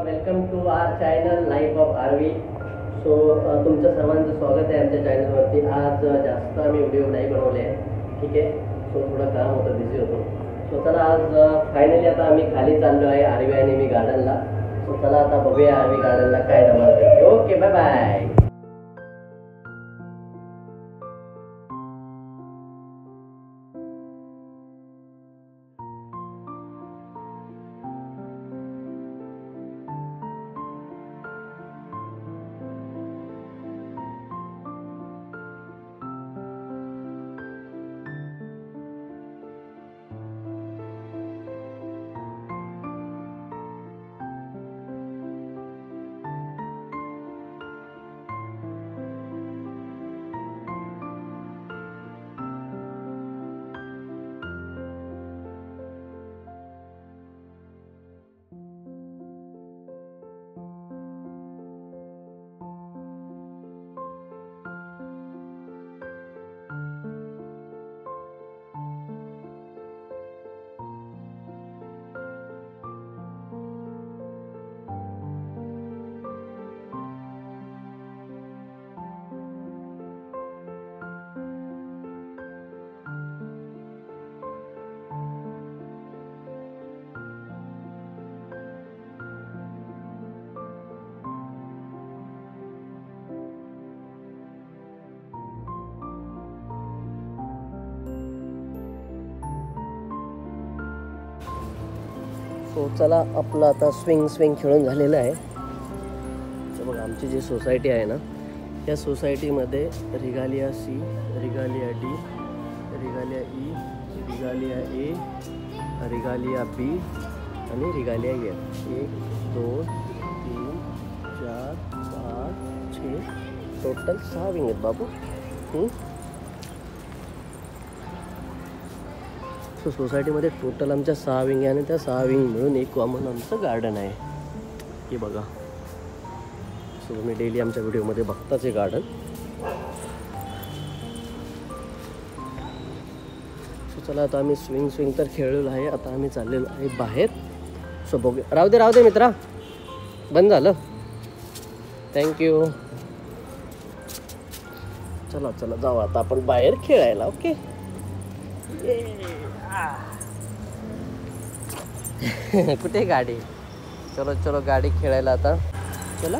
Welcome to our channel life of Aarvi. So तुमचं सर्वांचं स्वागत आहे आमच्या चॅनलवरती. आज जास्त आम्ही व्हिडिओ नाही बनवले आहे, ठीक आहे. सो थोडं काम होतं, बिझी होतो. सो चला आज फायनली आता आम्ही खाली चाललो आहे आरवी आणि मी गार्डनला. सो चला आता बघूया आरवी गार्डनला काय धमाल करते. Okay, bye bye. सो चला आपलं आता स्विंग खेळून झालेलं आहे. तर बघा आमची जी सोसायटी आहे ना, या सोसायटीमध्ये Regalia C, Regalia D, Regalia E, Regalia A, Regalia B आणि रिगालिया ए. 1 2 3 4 5 6 टोटल 6 विंग आहेत बाबू. सो सोसायटीमध्ये टोटल आमच्या 6 विंग आहे आणि त्या 6 विंग मिळून एक कॉमन आमचं गार्डन आहे. हे बघा. सो तुम्ही डेली आमच्या व्हिडिओमध्ये बघताच हे गार्डन. सो चला आता आम्ही स्विंग तर खेळलेलो आहे. आता आम्ही चाललेलो आहे बाहेर. सो बघूया. राहू दे मित्रा, बंद झालं. थँक्यू. चला जाऊ आता आपण बाहेर खेळायला. ओके. कुठे गाडी? चलो गाडी खेळायला आता. चला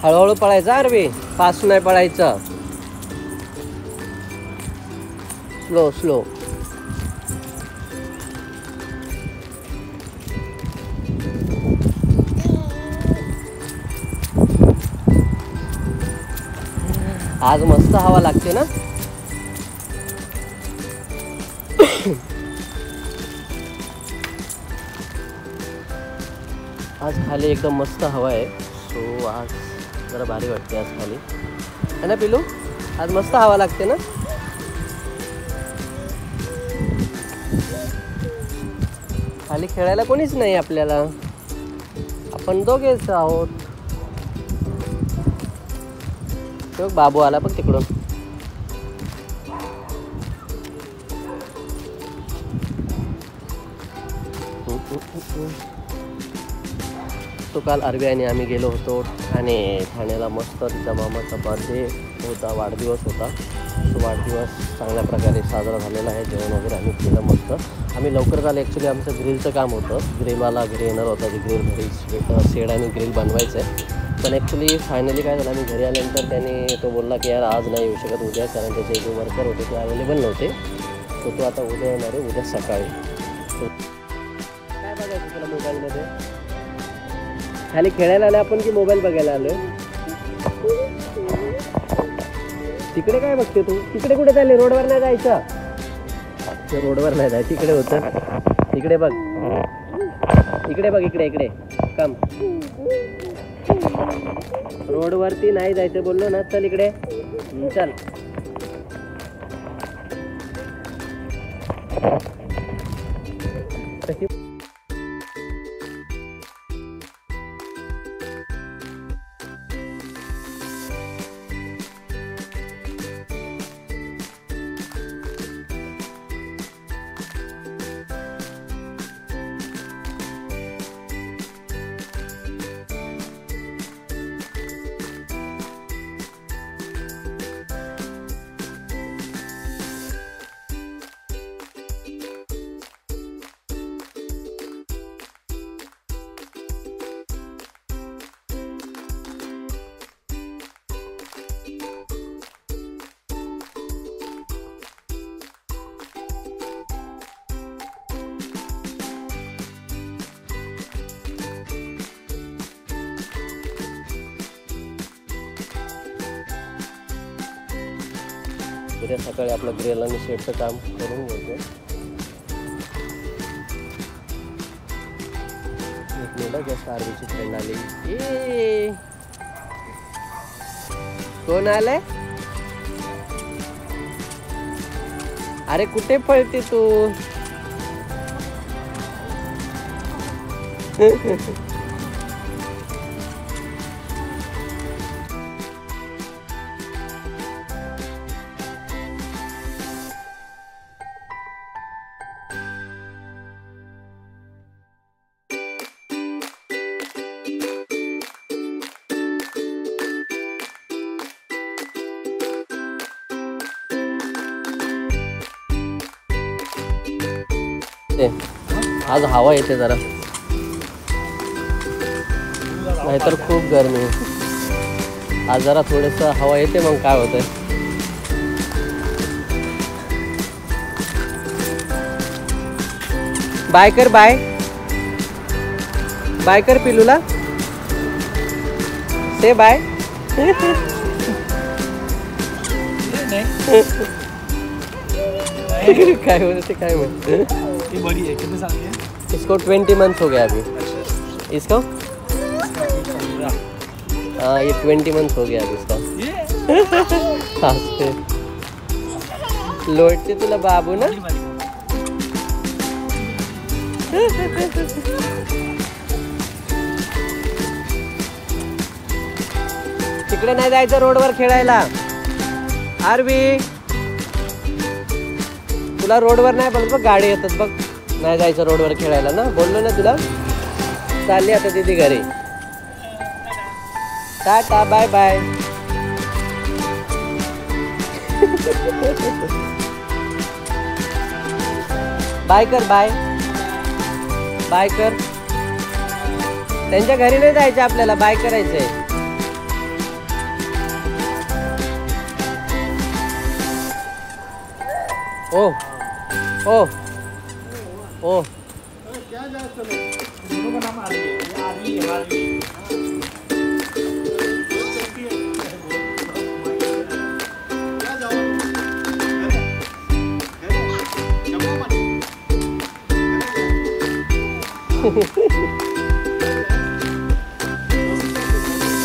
हळूहळू पळायचं. अरे फास्ट नाही पळायचं, स्लो. आज मस्त हवा लागते ना. आज खाली एकदम मस्त हवा आहे. सो आज जरा भारी वाटते आज खाली, है ना पिलू? आज मस्त हवा लागते ना. खाली खेळायला कोणीच नाही आपल्याला, आपण दोघेच आहोत. तो बाबू आला बघ तिकडून. तो काल आरवी आणि आम्ही गेलो होतो आणि ठाण्याला. मस्त तिचा मामाचा बर्थडे होता, वाढदिवस होता. तो वाढदिवस चांगल्या प्रकारे साजरा झालेला आहे. जेवण वगैरे आम्ही केलं मस्त. आम्ही लवकर झालं. ॲक्च्युली आमचं ग्रिलचं काम होतं. ग्रिलवाला घरी येणार होता, जे ग्रिल घरी शेड आणि ग्रिल बनवायचं आहे. पण ॲक्च्युली फायनली काय झालं, आम्ही घरी आल्यानंतर त्याने तो बोलला की यार आज नाही येऊ शकत, उद्या. कारण त्याचे जे वर्कर होते ते अवेलेबल नव्हते. तो आता उद्या येणार आहे, उद्या सकाळी. काय बघायचं तुला मोबाईलमध्ये? खाली खेळायला आलो आपण की मोबाईल बघायला आलोय? तिकडे काय बघते तू? तिकडे कुठे चालले? रोडवर नाही जायचं. रोडवर नाही जायचं, तिकडे होतं. तिकडे बघ, इकडे कम. रोडवरती नाही जायचं बोललो ना. चल इकडे, चल. उद्या सकाळी आपलं ग्रिल आणि शेडचं काम करून घ्यायचं. एक मिनिट, जास्त आरवीची फ्रेंड आली. ए कोण आलंय? अरे कुठे पळते तू? आज हवा येते जरा, नाहीतर खूप गरमी. आज जरा थोडस हवा येते, मग काय होतंय. बाय कर, बाय बाय कर पिलूला, से बाय. काय बोलते, काय म्हणते. ये बड़ी है, कितने साल की है? इसको 20 मंथ हो गया अभी. इसको हाँ, ये 20 मंथ हो गया अभी इसका. लोटते तुला बाबू ना. तिकडे नाही जायचं रोडवर खेळायला. आरवी तुला रोडवर नाही बोलत बघ, गाडी येतात बघ. नाही जायचं रोडवर खेळायला ना, बोललो ना तुला. चालली आता दीदी घरी. Tata, bye bye. बाय कर, बाय बाय कर. त्यांच्या घरी नाही जायचं आपल्याला, बाय करायचंय. ओ ओ ओ क्या जाता है? दोनों का नाम आरवी है. ये आरवी है, आरवी.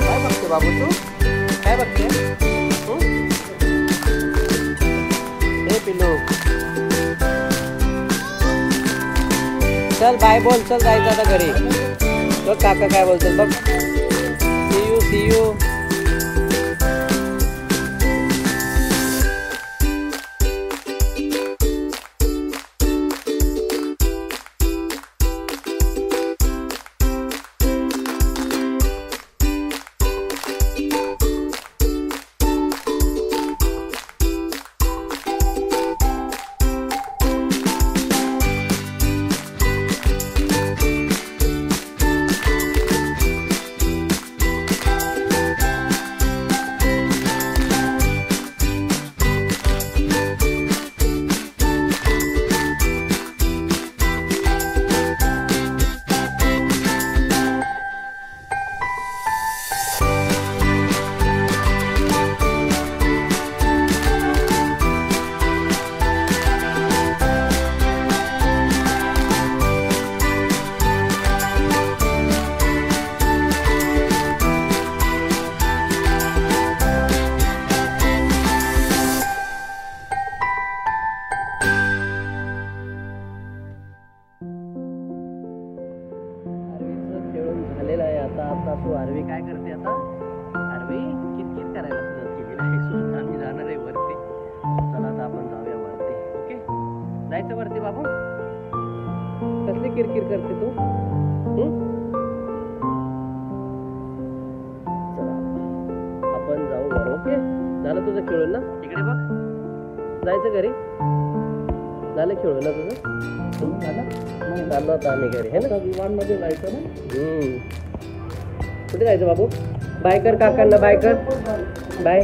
काय बघते बाबू तू? काय बघते? हे पिल्लू, चल बाय बोल. चल जायचं आता घरी. बघ काका काय बोलतात बघ. See you, see you. सासू आरवी काय करते आता? आरवी किरकिर करायला सुरुवात केली आहे. आम्ही जाणार आहे वरती. चला आता आपण जाऊया वरती. ओके, जायचं वरती बाबू. कसली किरकिर करते तू? चला आपण जाऊ वर. ओके, झालं तुझं खेळून ना? इकडे बघ, जायचं घरी. झालं खेळून ना तुझं? चाललो आता आम्ही घरी है ना. विमानमध्ये जायचं ना. कुठे जायचं बाबू? बाय कर काकांना, बाय कर. बाय.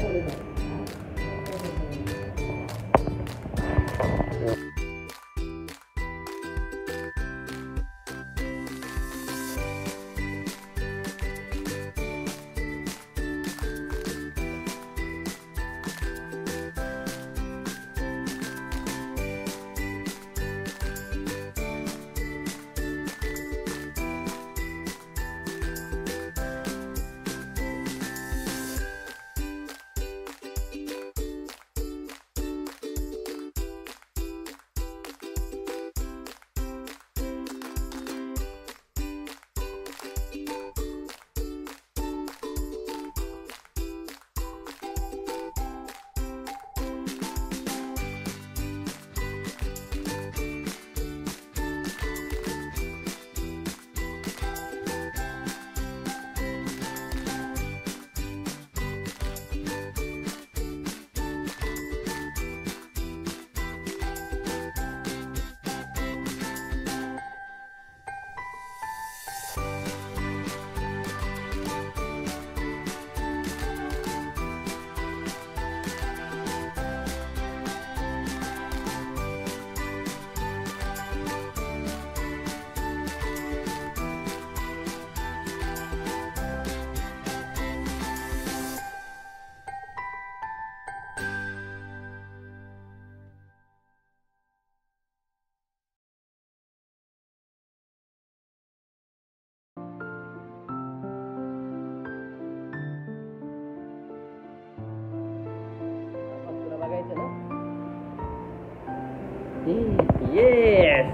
येस.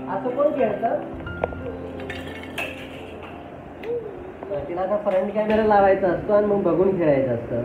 असं कोण खेळतं? तिला आता फ्रंट कॅमेरा लावायचा असतो आणि मग बघून खेळायचं असतं.